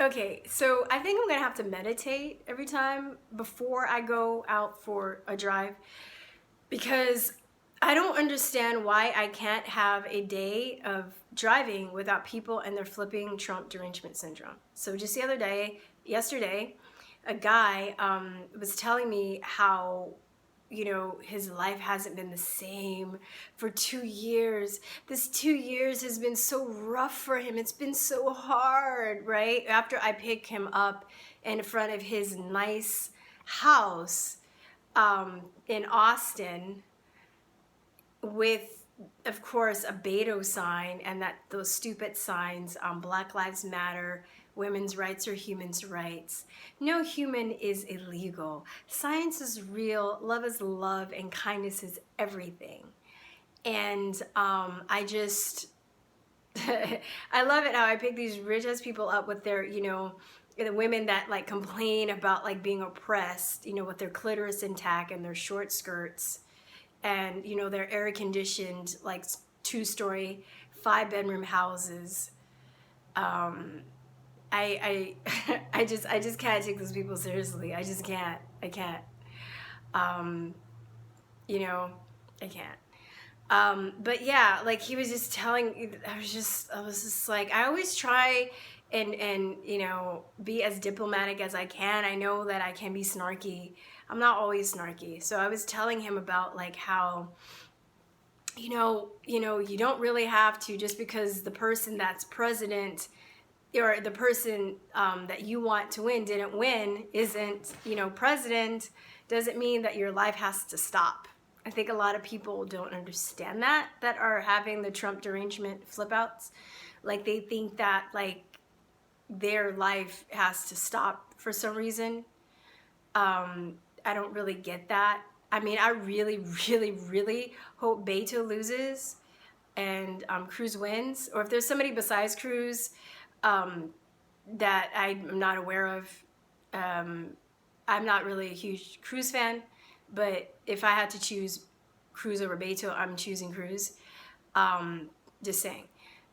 Okay, so I think I'm gonna have to meditate every time before I go out for a drive because I don't understand why I can't have a day of driving without people and their flipping Trump derangement syndrome. So just the other day, yesterday, a guy was telling me how his life hasn't been the same for 2 years. This 2 years has been so rough for him. It's been so hard, right? After I pick him up in front of his nice house in Austin with, of course, a Beto sign and that those stupid signs, Black Lives Matter, women's rights are human's rights. No human is illegal. Science is real, love is love, and kindness is everything. And I just, I love it how I pick these rich ass people up with their, the women that like complain about like being oppressed, with their clitoris intact and their short skirts and their air conditioned like 2-story 5-bedroom houses. I I just can't take those people seriously. I just can't. I can't. You know, I can't. But yeah, like he was just telling, I was just like, I always try and be as diplomatic as I can. I know that I can be snarky. I'm not always snarky. So I was telling him about like how, you don't really have to, just because the person that's president or the person that you want to win didn't win, isn't, president, doesn't mean that your life has to stop. I think a lot of people don't understand that are having the Trump derangement flip outs. Like they think that like their life has to stop for some reason. I don't really get that. I mean, I really, really, really hope Beto loses and Cruz wins. Or if there's somebody besides Cruz that I'm not aware of. I'm not really a huge Cruz fan, but if I had to choose Cruz over Beto, I'm choosing Cruz. Just saying.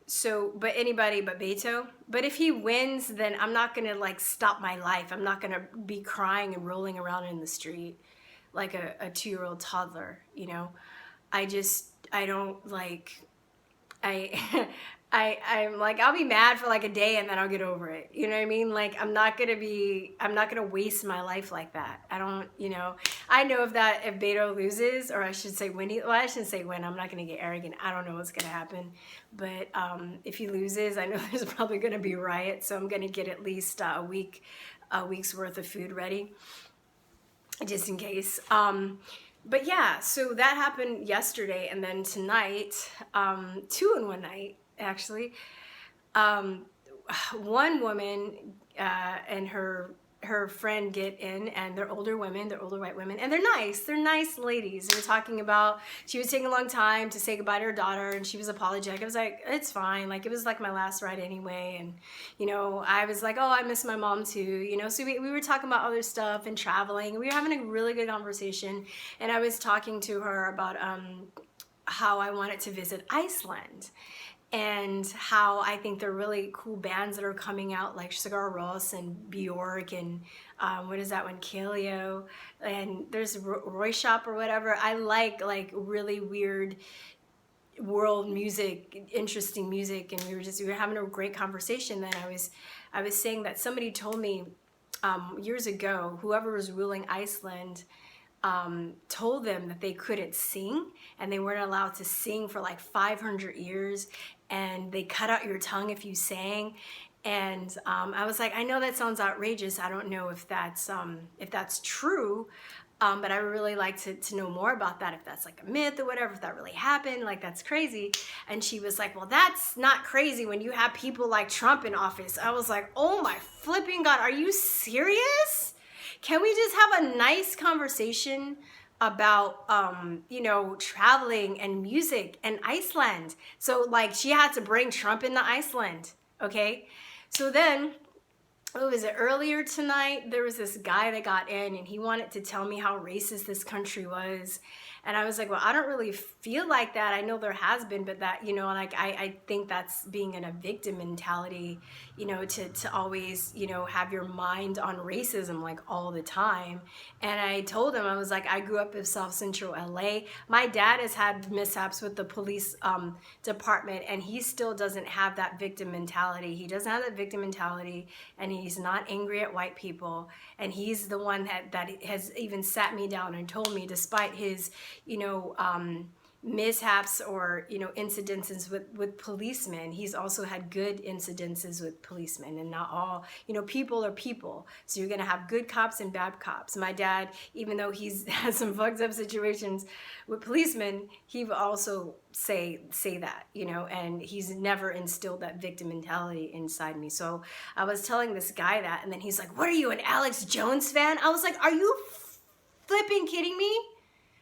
So, but anybody but Beto. But if he wins, then I'm not gonna like stop my life. I'm not gonna be crying and rolling around in the street like a 2-year-old toddler. I don't like. I'm like, I'll be mad for like a day and then I'll get over it. You know what I mean? Like, I'm not gonna waste my life like that. I don't, I know if Beto loses, or I should say when I shouldn't say when, I'm not gonna get arrogant. I don't know what's gonna happen. But if he loses, I know there's probably gonna be riots. So I'm gonna get at least a week's worth of food ready, just in case. But yeah, so that happened yesterday, and then tonight, 2 in one night, actually. One woman and her friend get in, and they're older women, they're older white women, and they're nice ladies. They were talking about, she was taking a long time to say goodbye to her daughter, and she was apologetic. I was like, it's fine, like it was like my last ride anyway. And I was like, oh, I miss my mom too, so we were talking about other stuff and traveling. We were having a really good conversation, and I was talking to her about how I wanted to visit Iceland, and how I think they're really cool bands that are coming out, like Sigur Rós and Bjork and what is that one, Kaleo, and there's Roy Shop or whatever. I like really weird world music, interesting music, and we were having a great conversation. Then I was saying that somebody told me years ago, whoever was ruling Iceland told them that they couldn't sing, and they weren't allowed to sing for like 500 years, and they cut out your tongue if you sang. And I was like, I know that sounds outrageous. I don't know if that's true, but I would really like to know more about that, if that's like a myth or whatever, if that really happened. Like, that's crazy. And she was like, well, that's not crazy when you have people like Trump in office. I was like, oh my flipping God, are you serious? Can we just have a nice conversation about, traveling and music and Iceland? So like, she had to bring Trump into Iceland. Okay. So then, what was it, earlier tonight, there was this guy that got in, and he wanted to tell me how racist this country was. And I was like, well, I don't really feel like that. I know there has been, but that, you know, like I think that's being in a victim mentality, you know, to always, you know, have your mind on racism like all the time. And I told him, I was like, I grew up in South Central LA. My dad has had mishaps with the police department, and he still doesn't have that victim mentality. He doesn't have that victim mentality, and he's not angry at white people. And he's the one that has even sat me down and told me, despite his, you know, mishaps or, you know, incidences with policemen, he's also had good incidences with policemen. And not all, you know, people are people, so you're gonna have good cops and bad cops. My dad, even though he's had some fucked up situations with policemen, he will also say that, you know, and he's never instilled that victim mentality inside me. So I was telling this guy that, and then he's like, what are you, an Alex Jones fan? I was like, are you flipping kidding me?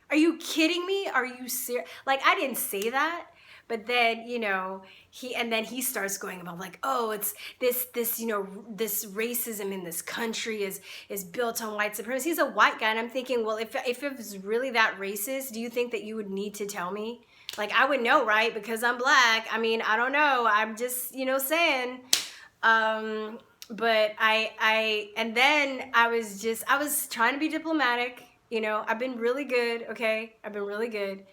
Are you kidding me? Are you serious? Like, I didn't say that. But then, you know, he starts going about like, oh, it's this, you know, this racism in this country is built on white supremacy. He's a white guy, and I'm thinking, well, if it was really that racist, do you think that you would need to tell me? Like, I would know, right? Because I'm black. I mean, I don't know. I'm just, you know, saying. But and then I was trying to be diplomatic. You know, I've been really good, okay? I've been really good.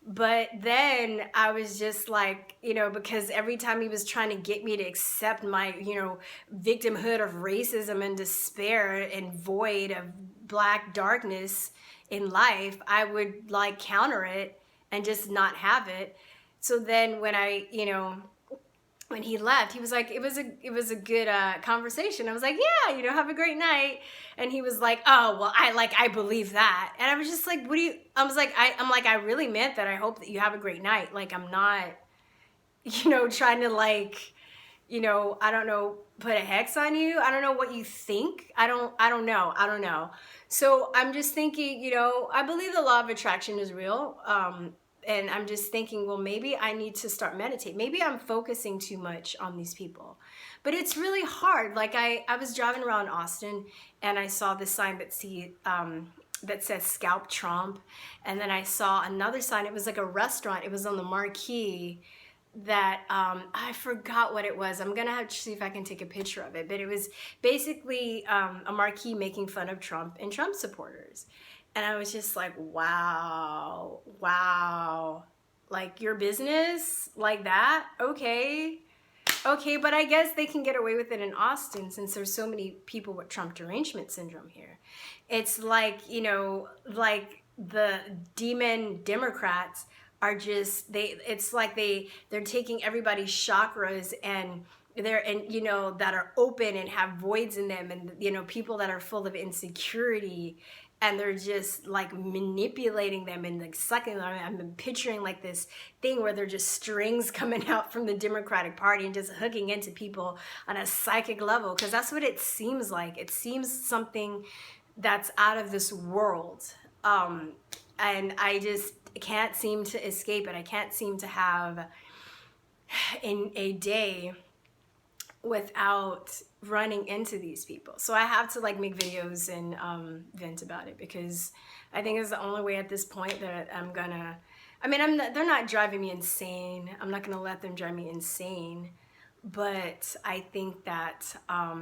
But then I was just like, you know, because every time he was trying to get me to accept my, you know, victimhood of racism and despair and void of black darkness in life, I would like counter it and just not have it. So then when when he left, he was like, it was a good conversation. I was like, yeah, you know, have a great night. And he was like, oh, well, I believe that. And I was just like, I was like, I really meant that. I hope that you have a great night. Like, I'm not, you know, trying to like, you know, I don't know, put a hex on you. I don't know what you think. I don't know. So I'm just thinking, you know, I believe the law of attraction is real. And I'm just thinking, well, maybe I need to start meditating. Maybe I'm focusing too much on these people. But it's really hard. Like I was driving around Austin, and I saw this sign that says Scalp Trump. And then I saw another sign. It was like a restaurant. It was on the marquee that I forgot what it was. I'm going to have to see if I can take a picture of it. But it was basically a marquee making fun of Trump and Trump supporters. And I was just like, wow, like your business like that? Okay, but I guess they can get away with it in Austin since there's so many people with Trump derangement syndrome here. It's like, you know, like the demon Democrats are just, it's like they're taking everybody's chakras and you know, that are open and have voids in them, and, you know, people that are full of insecurity, and they're just like manipulating them and like sucking them. I've been picturing like this thing where they're just strings coming out from the Democratic Party and just hooking into people on a psychic level, because that's what it seems like. It seems something that's out of this world. And I just can't seem to escape it. I can't seem to have in a day without running into these people. So I have to like make videos and vent about it, because I think it's the only way at this point that I'm gonna, I mean, they're not driving me insane. I'm not gonna let them drive me insane. But I think that I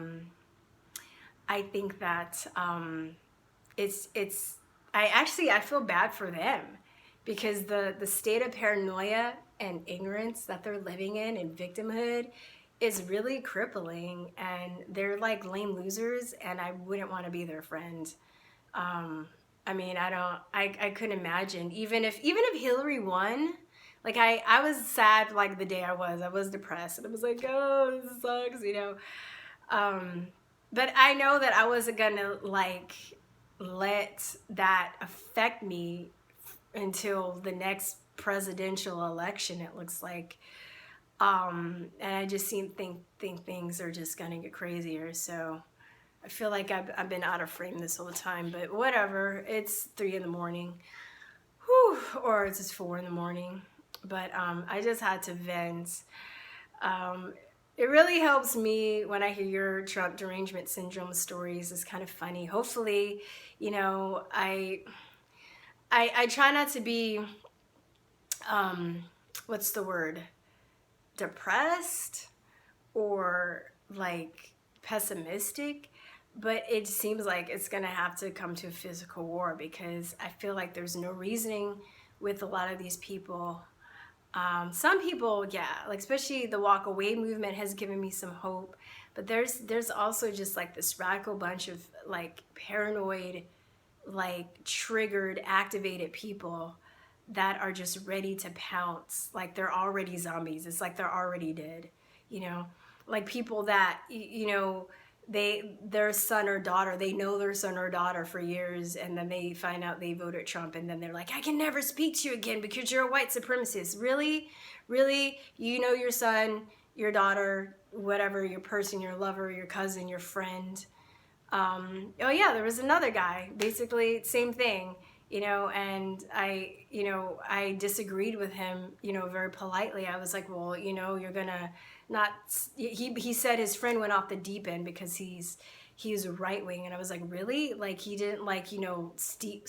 feel bad for them, because the state of paranoia and ignorance that they're living in and victimhood is really crippling, and they're like lame losers, and I wouldn't want to be their friend. I mean, I couldn't imagine, even if Hillary won, like I was sad like the day I was depressed, and I was like, oh, this sucks, you know. But I know that I wasn't gonna like let that affect me until the next presidential election, it looks like. And I just think things are just gonna get crazier. So I feel like I've been out of frame this whole time, but whatever. It's 3 in the morning, whew, or it's just 4 in the morning. But I just had to vent. It really helps me when I hear your Trump derangement syndrome stories. It's kind of funny. Hopefully, you know, I try not to be, what's the word, depressed or like pessimistic, but it seems like it's gonna have to come to a physical war, because I feel like there's no reasoning with a lot of these people. Some people, yeah, like especially the walk away movement has given me some hope, but there's also just like this radical bunch of like paranoid, like triggered, activated people that are just ready to pounce. Like they're already zombies. It's like they're already dead, you know? Like people that, you know, their son or daughter, they know their son or daughter for years, and then they find out they voted Trump, and then they're like, I can never speak to you again because you're a white supremacist. Really? Really? You know your son, your daughter, whatever, your person, your lover, your cousin, your friend. Oh yeah, there was another guy, basically same thing, you know, and I disagreed with him, you know, very politely. I was like, well, you know, you're gonna not, he said his friend went off the deep end because he's a right wing, and I was like, really? Like he didn't, like, you know, sleep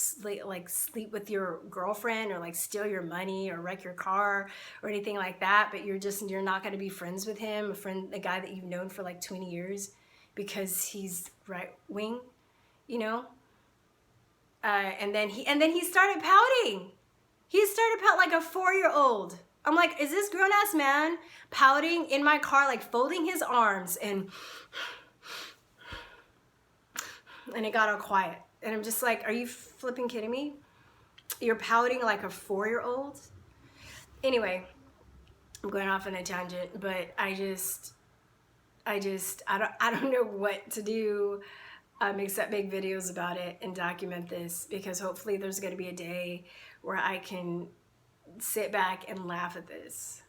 with your girlfriend or like steal your money or wreck your car or anything like that, but you're not gonna be friends with him, a guy that you've known for like 20 years because he's right wing, you know? And then he started pouting. He started pouting like a 4-year-old. I'm like, is this grown ass man pouting in my car, like folding his arms, and it got all quiet. And I'm just like, are you flipping kidding me? You're pouting like a 4-year-old? Anyway, I'm going off on a tangent, but I don't know what to do, except make videos about it and document this, because hopefully there's going to be a day where I can sit back and laugh at this,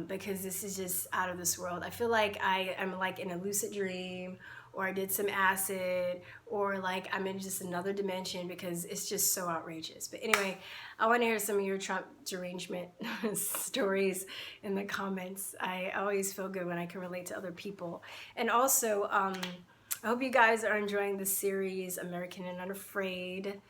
because this is just out of this world. I feel like I am like in a lucid dream, or I did some acid, or like I'm in just another dimension, because it's just so outrageous. But anyway, I want to hear some of your Trump derangement stories in the comments. I always feel good when I can relate to other people. And also, I hope you guys are enjoying the series, American and Unafraid.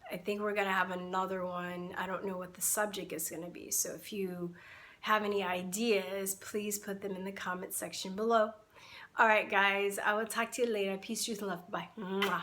I think we're going to have another one. I don't know what the subject is going to be. So if you have any ideas, please put them in the comment section below. All right, guys, I will talk to you later. Peace, truth, and love. Bye. Mwah.